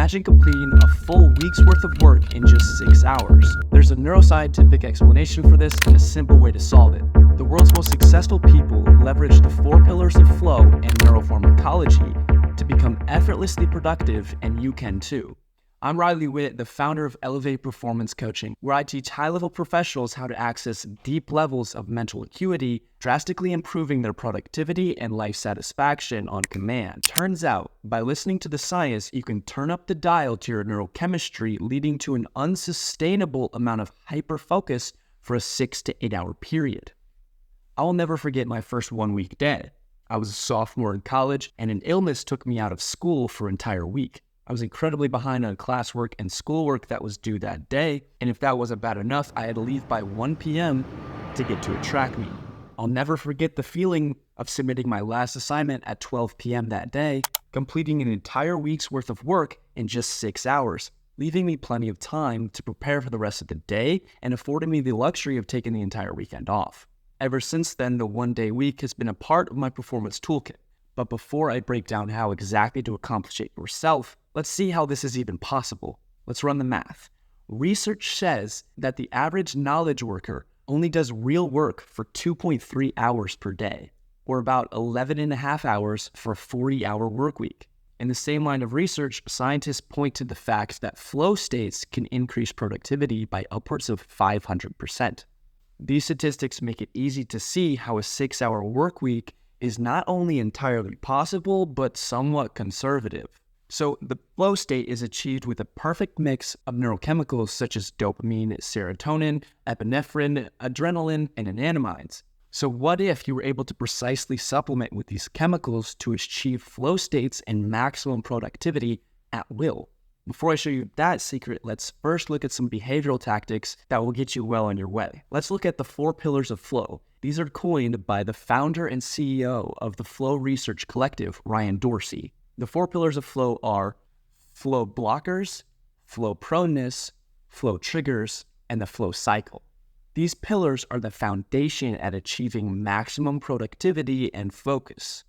Imagine completing a full week's worth of work in just 6 hours. There's a neuroscientific explanation for this and a simple way to solve it. The world's most successful people leverage the 4 pillars of flow and neuropharmacology to become effortlessly productive, and you can too. I'm Witt, the founder of ELEV8 Performance Coaching, where I teach high-level professionals how to access deep levels of mental acuity, drastically improving their productivity and life satisfaction on command. Turns out, by listening to the science, you can turn up the dial to your neurochemistry, leading to an unsustainable amount of hyper-focus for a 6 to 8 hour period. I'll never forget my first 1 week day. I was a sophomore in college, and an illness took me out of school for an entire week. I was incredibly behind on classwork and schoolwork that was due that day, and if that wasn't bad enough, I had to leave by 1 p.m. to get to a track meet. I'll never forget the feeling of submitting my last assignment at 12 p.m. that day, completing an entire week's worth of work in just 6 hours, leaving me plenty of time to prepare for the rest of the day and affording me the luxury of taking the entire weekend off. Ever since then, the one-day week has been a part of my performance toolkit. But before I break down how exactly to accomplish it yourself, let's see how this is even possible. Let's run the math. Research says that the average knowledge worker only does real work for 2.3 hours per day, or about 11.5 hours for a 40-hour work week. In the same line of research, scientists point to the fact that flow states can increase productivity by upwards of 500%. These statistics make it easy to see how a 6-hour work week is not only entirely possible, but somewhat conservative. So the flow state is achieved with a perfect mix of neurochemicals such as dopamine, serotonin, epinephrine, adrenaline, and anandamines. So what if you were able to precisely supplement with these chemicals to achieve flow states and maximum productivity at will? Before I show you that secret, let's first look at some behavioral tactics that will get you well on your way. Let's look at the 4 pillars of flow. These are coined by the founder and CEO of the Flow Research Collective, Ryan Dorsey. The 4 pillars of flow are flow blockers, flow proneness, flow triggers, and the flow cycle. These pillars are the foundation at achieving maximum productivity and focus.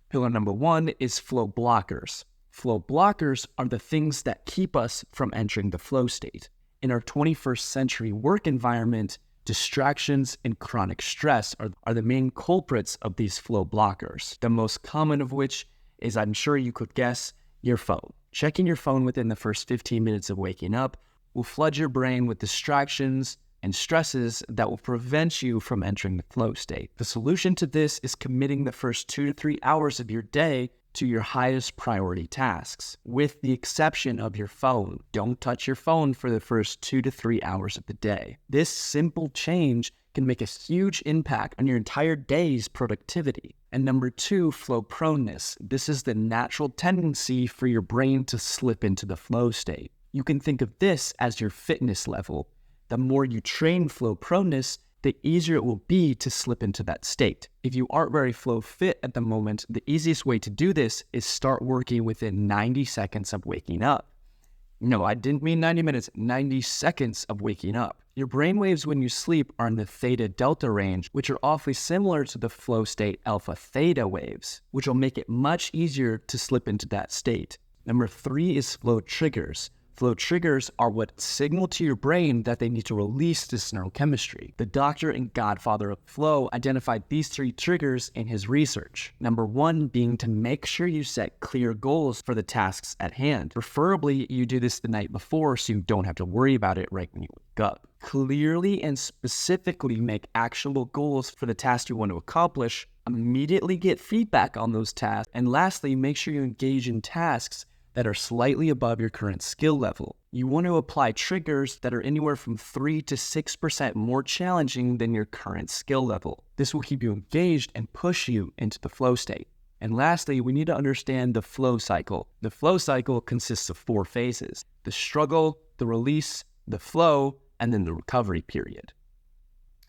Pillar number 1 is flow blockers. Flow blockers are the things that keep us from entering the flow state. In our 21st century work environment, distractions and chronic stress are the main culprits of these flow blockers. The most common of which is, I'm sure you could guess, your phone. Checking your phone within the first 15 minutes of waking up will flood your brain with distractions and stresses that will prevent you from entering the flow state. The solution to this is committing the first 2 to 3 hours of your day to your highest priority tasks, with the exception of your phone. Don't touch your phone for the first 2 to 3 hours of the day. This simple change can make a huge impact on your entire day's productivity. And number 2, flow proneness. This is the natural tendency for your brain to slip into the flow state. You can think of this as your fitness level. The more you train flow proneness, the easier it will be to slip into that state. If you aren't very flow fit at the moment, the easiest way to do this is start working within 90 seconds of waking up. No, I didn't mean 90 minutes, 90 seconds of waking up. Your brainwaves when you sleep are in the theta-delta range, which are awfully similar to the flow state alpha-theta waves, which will make it much easier to slip into that state. Number 3 is flow triggers. Flow triggers are what signal to your brain that they need to release this neurochemistry. The doctor and godfather of flow identified these 3 triggers in his research. Number 1 being to make sure you set clear goals for the tasks at hand. Preferably, you do this the night before so you don't have to worry about it right when you wake up. Clearly and specifically make actionable goals for the task you want to accomplish. Immediately get feedback on those tasks. And lastly, make sure you engage in tasks that are slightly above your current skill level. You want to apply triggers that are anywhere from 3 to 6% more challenging than your current skill level. This will keep you engaged and push you into the flow state. And lastly, we need to understand the flow cycle. The flow cycle consists of 4 phases: the struggle, the release, the flow, and then the recovery period.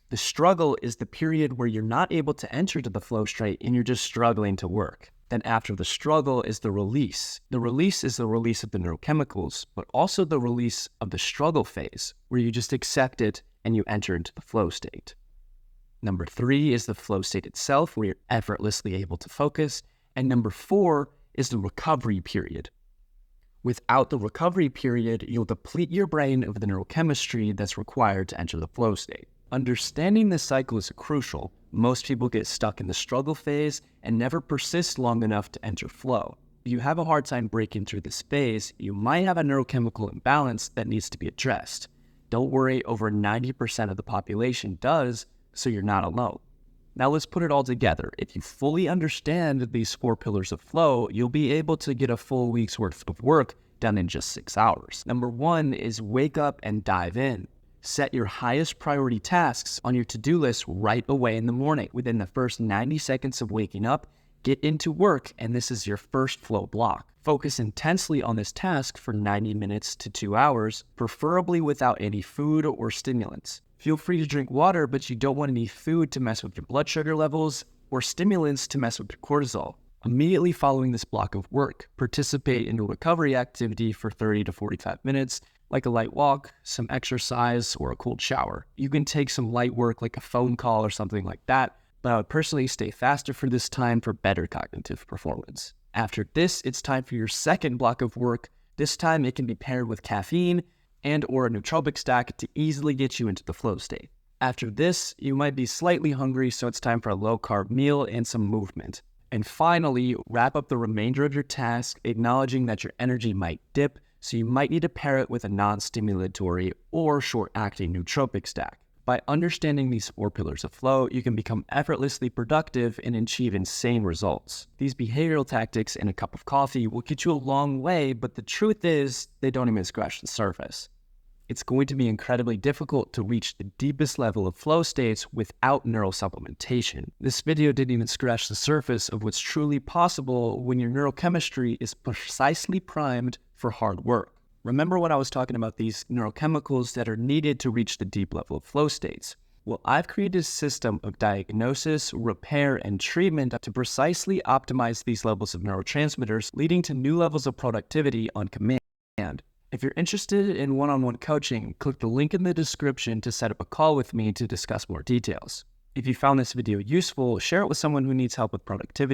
The struggle is the period where you're not able to enter to the flow state and you're just struggling to work. Then after the struggle is the release. The release is the release of the neurochemicals, but also the release of the struggle phase, where you just accept it and you enter into the flow state. Number 3 is the flow state itself, where you're effortlessly able to focus. And number 4 is the recovery period. Without the recovery period, you'll deplete your brain of the neurochemistry that's required to enter the flow state. Understanding this cycle is crucial. Most people get stuck in the struggle phase and never persist long enough to enter flow. If you have a hard time breaking through this phase, you might have a neurochemical imbalance that needs to be addressed. Don't worry, over 90% of the population does, so you're not alone. Now let's put it all together. If you fully understand these 4 pillars of flow, you'll be able to get a full week's worth of work done in just 6 hours. Number 1 is wake up and dive in. Set your highest priority tasks on your to-do list right away in the morning. Within the first 90 seconds of waking up, get into work, and this is your first flow block. Focus intensely on this task for 90 minutes to 2 hours, preferably without any food or stimulants. Feel free to drink water, but you don't want any food to mess with your blood sugar levels or stimulants to mess with your cortisol. Immediately following this block of work, participate in a recovery activity for 30 to 45 minutes, like a light walk, some exercise, or a cold shower. You can take some light work like a phone call or something like that, but I would personally stay faster for this time for better cognitive performance. After this, it's time for your second block of work. This time it can be paired with caffeine and or a nootropic stack to easily get you into the flow state. After this, you might be slightly hungry, so it's time for a low-carb meal and some movement. And finally, wrap up the remainder of your task, acknowledging that your energy might dip, so you might need to pair it with a non-stimulatory or short-acting nootropic stack. By understanding these 4 pillars of flow, you can become effortlessly productive and achieve insane results. These behavioral tactics and a cup of coffee will get you a long way, but the truth is, they don't even scratch the surface. It's going to be incredibly difficult to reach the deepest level of flow states without neural supplementation. This video didn't even scratch the surface of what's truly possible when your neurochemistry is precisely primed for hard work. Remember when I was talking about these neurochemicals that are needed to reach the deep level of flow states? Well, I've created a system of diagnosis, repair, and treatment to precisely optimize these levels of neurotransmitters, leading to new levels of productivity on command. If you're interested in one-on-one coaching, click the link in the description to set up a call with me to discuss more details. If you found this video useful, share it with someone who needs help with productivity.